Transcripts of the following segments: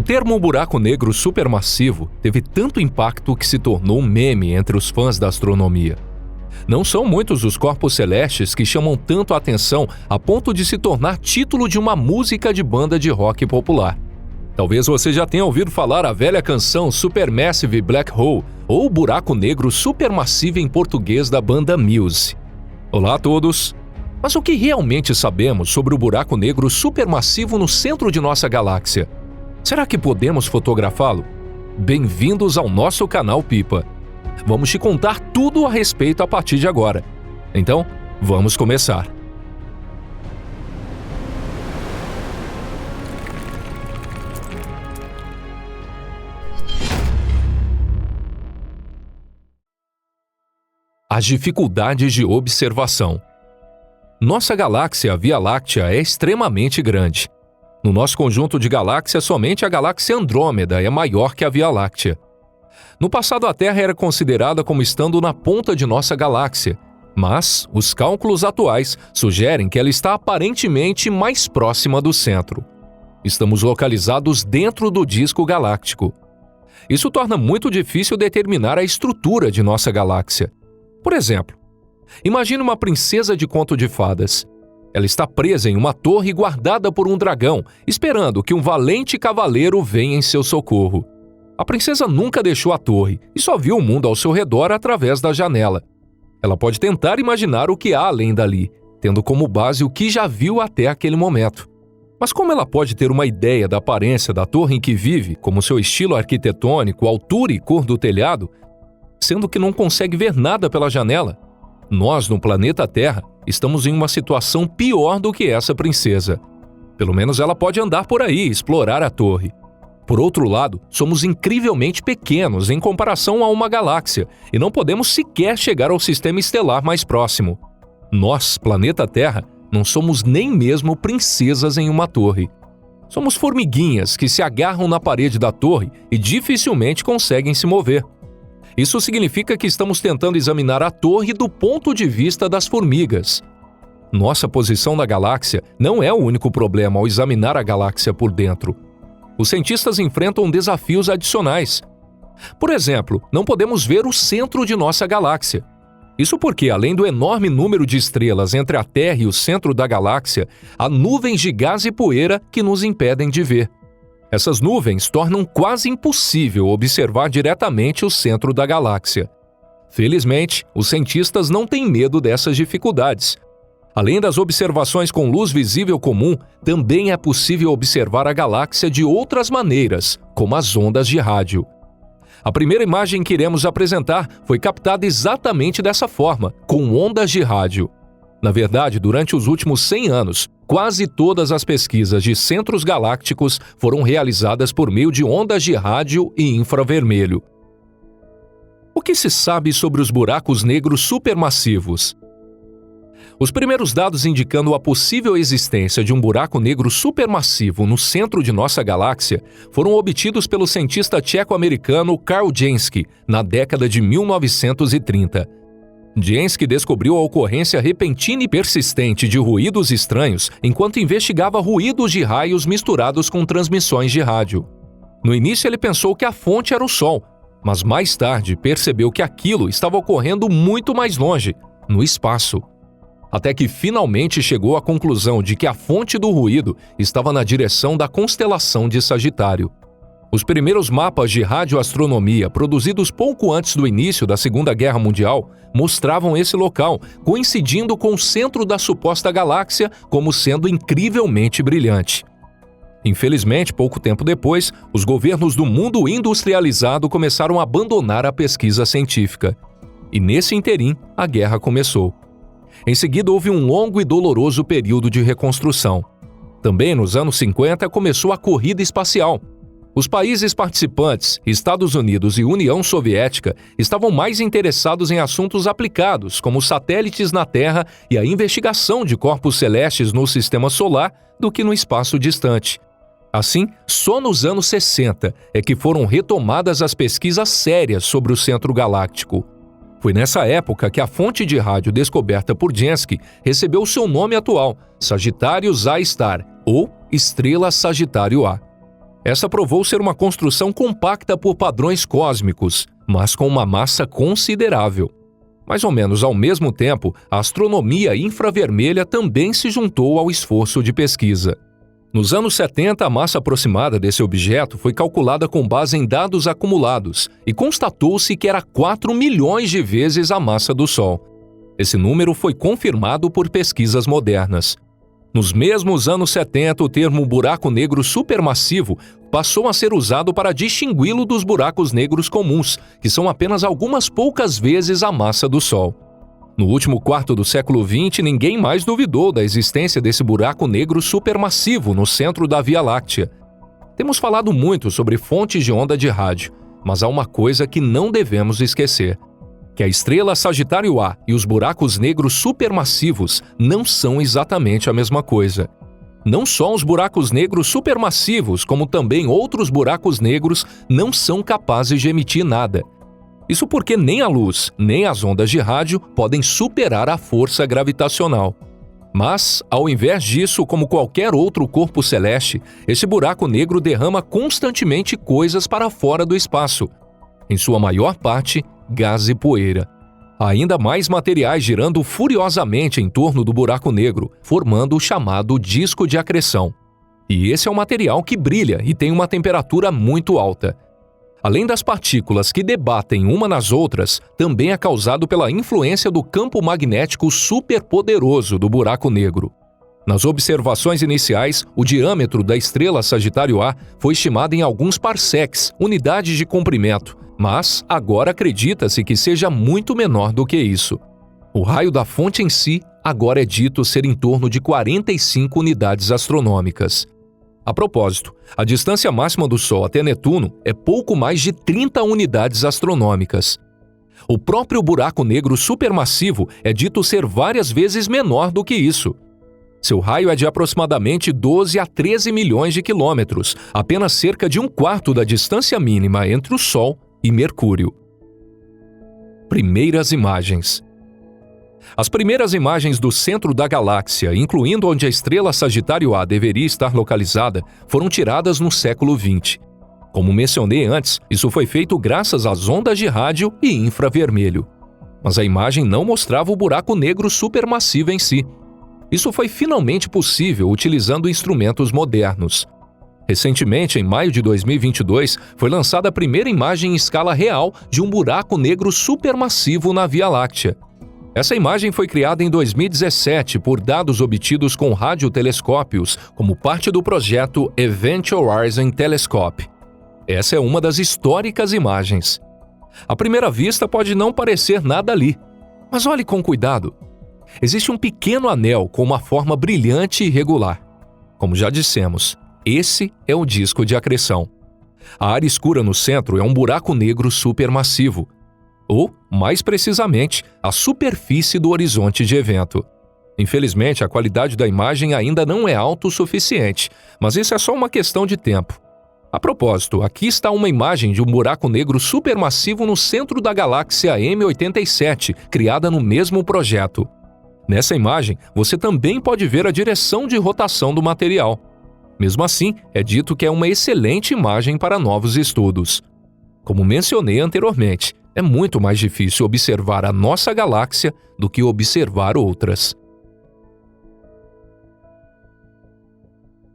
termo buraco negro supermassivo teve tanto impacto que se tornou um meme entre os fãs da astronomia. Não são muitos os corpos celestes que chamam tanto a atenção a ponto de se tornar título de uma música de banda de rock popular. Talvez você já tenha ouvido falar a velha canção Supermassive Black Hole, ou Buraco Negro Supermassivo em português da banda Muse. Olá a todos! Mas o que realmente sabemos sobre o buraco negro supermassivo no centro de nossa galáxia? Será que podemos fotografá-lo? Bem-vindos ao nosso canal Pipa. Vamos te contar tudo a respeito a partir de agora. Então, vamos começar. As dificuldades de observação. Nossa galáxia, a Via Láctea, é extremamente grande. No nosso conjunto de galáxias, somente a galáxia Andrômeda é maior que a Via Láctea. No passado, a Terra era considerada como estando na ponta de nossa galáxia, mas os cálculos atuais sugerem que ela está aparentemente mais próxima do centro. Estamos localizados dentro do disco galáctico. Isso torna muito difícil determinar a estrutura de nossa galáxia. Por exemplo, imagine uma princesa de conto de fadas. Ela está presa em uma torre guardada por um dragão, esperando que um valente cavaleiro venha em seu socorro. A princesa nunca deixou a torre e só viu o mundo ao seu redor através da janela. Ela pode tentar imaginar o que há além dali, tendo como base o que já viu até aquele momento. Mas como ela pode ter uma ideia da aparência da torre em que vive, como seu estilo arquitetônico, altura e cor do telhado, sendo que não consegue ver nada pela janela? Nós, no planeta Terra, estamos em uma situação pior do que essa princesa. Pelo menos ela pode andar por aí e explorar a torre. Por outro lado, somos incrivelmente pequenos em comparação a uma galáxia e não podemos sequer chegar ao sistema estelar mais próximo. Nós, planeta Terra, não somos nem mesmo princesas em uma torre. Somos formiguinhas que se agarram na parede da torre e dificilmente conseguem se mover. Isso significa que estamos tentando examinar a torre do ponto de vista das formigas. Nossa posição na galáxia não é o único problema ao examinar a galáxia por dentro. Os cientistas enfrentam desafios adicionais. Por exemplo, não podemos ver o centro de nossa galáxia. Isso porque, além do enorme número de estrelas entre a Terra e o centro da galáxia, há nuvens de gás e poeira que nos impedem de ver. Essas nuvens tornam quase impossível observar diretamente o centro da galáxia. Felizmente, os cientistas não têm medo dessas dificuldades. Além das observações com luz visível comum, também é possível observar a galáxia de outras maneiras, como as ondas de rádio. A primeira imagem que iremos apresentar foi captada exatamente dessa forma, com ondas de rádio. Na verdade, durante os últimos 100 anos, quase todas as pesquisas de centros galácticos foram realizadas por meio de ondas de rádio e infravermelho. O que se sabe sobre os buracos negros supermassivos? Os primeiros dados indicando a possível existência de um buraco negro supermassivo no centro de nossa galáxia foram obtidos pelo cientista tcheco-americano Karl Jansky na década de 1930. Jansky descobriu a ocorrência repentina e persistente de ruídos estranhos enquanto investigava ruídos de raios misturados com transmissões de rádio. No início ele pensou que a fonte era o Sol, mas mais tarde percebeu que aquilo estava ocorrendo muito mais longe, no espaço. Até que finalmente chegou à conclusão de que a fonte do ruído estava na direção da constelação de Sagitário. Os primeiros mapas de radioastronomia, produzidos pouco antes do início da Segunda Guerra Mundial, mostravam esse local, coincidindo com o centro da suposta galáxia como sendo incrivelmente brilhante. Infelizmente, pouco tempo depois, os governos do mundo industrializado começaram a abandonar a pesquisa científica. E nesse interim, a guerra começou. Em seguida, houve um longo e doloroso período de reconstrução. Também nos anos 50 começou a corrida espacial. Os países participantes, Estados Unidos e União Soviética, estavam mais interessados em assuntos aplicados, como satélites na Terra e a investigação de corpos celestes no sistema solar, do que no espaço distante. Assim, só nos anos 60 é que foram retomadas as pesquisas sérias sobre o centro galáctico. Foi nessa época que a fonte de rádio descoberta por Jansky recebeu seu nome atual, Sagittarius A Star, ou Estrela Sagitário A. Essa provou ser uma construção compacta por padrões cósmicos, mas com uma massa considerável. Mais ou menos ao mesmo tempo, a astronomia infravermelha também se juntou ao esforço de pesquisa. Nos anos 70, a massa aproximada desse objeto foi calculada com base em dados acumulados e constatou-se que era 4 milhões de vezes a massa do Sol. Esse número foi confirmado por pesquisas modernas. Nos mesmos anos 70, o termo buraco negro supermassivo passou a ser usado para distingui-lo dos buracos negros comuns, que são apenas algumas poucas vezes a massa do Sol. No último quarto do século XX, ninguém mais duvidou da existência desse buraco negro supermassivo no centro da Via Láctea. Temos falado muito sobre fontes de onda de rádio, mas há uma coisa que não devemos esquecer: que a estrela Sagitário A e os buracos negros supermassivos não são exatamente a mesma coisa. Não só os buracos negros supermassivos, como também outros buracos negros não são capazes de emitir nada. Isso porque nem a luz, nem as ondas de rádio podem superar a força gravitacional. Mas, ao invés disso, como qualquer outro corpo celeste, esse buraco negro derrama constantemente coisas para fora do espaço. Em sua maior parte, gás e poeira. Há ainda mais materiais girando furiosamente em torno do buraco negro, formando o chamado disco de acreção. E esse é um material que brilha e tem uma temperatura muito alta. Além das partículas que debatem uma nas outras, também é causado pela influência do campo magnético superpoderoso do buraco negro. Nas observações iniciais, o diâmetro da estrela Sagitário A foi estimado em alguns parsecs, unidades de comprimento, mas agora acredita-se que seja muito menor do que isso. O raio da fonte em si agora é dito ser em torno de 45 unidades astronômicas. A propósito, a distância máxima do Sol até Netuno é pouco mais de 30 unidades astronômicas. O próprio buraco negro supermassivo é dito ser várias vezes menor do que isso. Seu raio é de aproximadamente 12 a 13 milhões de quilômetros, apenas cerca de um quarto da distância mínima entre o Sol e Mercúrio. Primeiras imagens. As primeiras imagens do centro da galáxia, incluindo onde a estrela Sagitário A deveria estar localizada, foram tiradas no século XX. Como mencionei antes, isso foi feito graças às ondas de rádio e infravermelho. Mas a imagem não mostrava o buraco negro supermassivo em si. Isso foi finalmente possível utilizando instrumentos modernos. Recentemente, em maio de 2022, foi lançada a primeira imagem em escala real de um buraco negro supermassivo na Via Láctea. Essa imagem foi criada em 2017 por dados obtidos com radiotelescópios como parte do projeto Event Horizon Telescope. Essa é uma das históricas imagens. À primeira vista pode não parecer nada ali, mas olhe com cuidado. Existe um pequeno anel com uma forma brilhante e irregular. Como já dissemos, esse é o disco de acreção. A área escura no centro é um buraco negro supermassivo, ou, mais precisamente, a superfície do horizonte de evento. Infelizmente, a qualidade da imagem ainda não é alta o suficiente, mas isso é só uma questão de tempo. A propósito, aqui está uma imagem de um buraco negro supermassivo no centro da galáxia M87, criada no mesmo projeto. Nessa imagem, você também pode ver a direção de rotação do material. Mesmo assim, é dito que é uma excelente imagem para novos estudos. Como mencionei anteriormente, é muito mais difícil observar a nossa galáxia do que observar outras.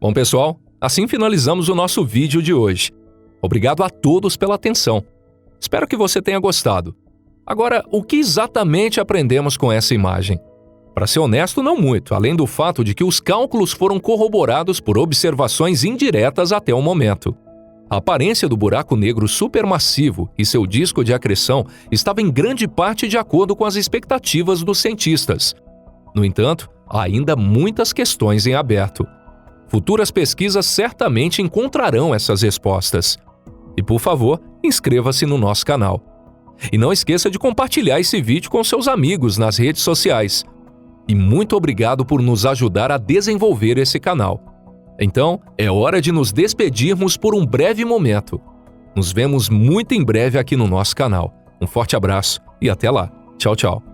Bom, pessoal, assim finalizamos o nosso vídeo de hoje. Obrigado a todos pela atenção. Espero que você tenha gostado. Agora, o que exatamente aprendemos com essa imagem? Para ser honesto, não muito, além do fato de que os cálculos foram corroborados por observações indiretas até o momento. A aparência do buraco negro supermassivo e seu disco de acreção estava em grande parte de acordo com as expectativas dos cientistas. No entanto, há ainda muitas questões em aberto. Futuras pesquisas certamente encontrarão essas respostas. E, por favor, inscreva-se no nosso canal. E não esqueça de compartilhar esse vídeo com seus amigos nas redes sociais. E muito obrigado por nos ajudar a desenvolver esse canal. Então, é hora de nos despedirmos por um breve momento. Nos vemos muito em breve aqui no nosso canal. Um forte abraço e até lá. Tchau, tchau.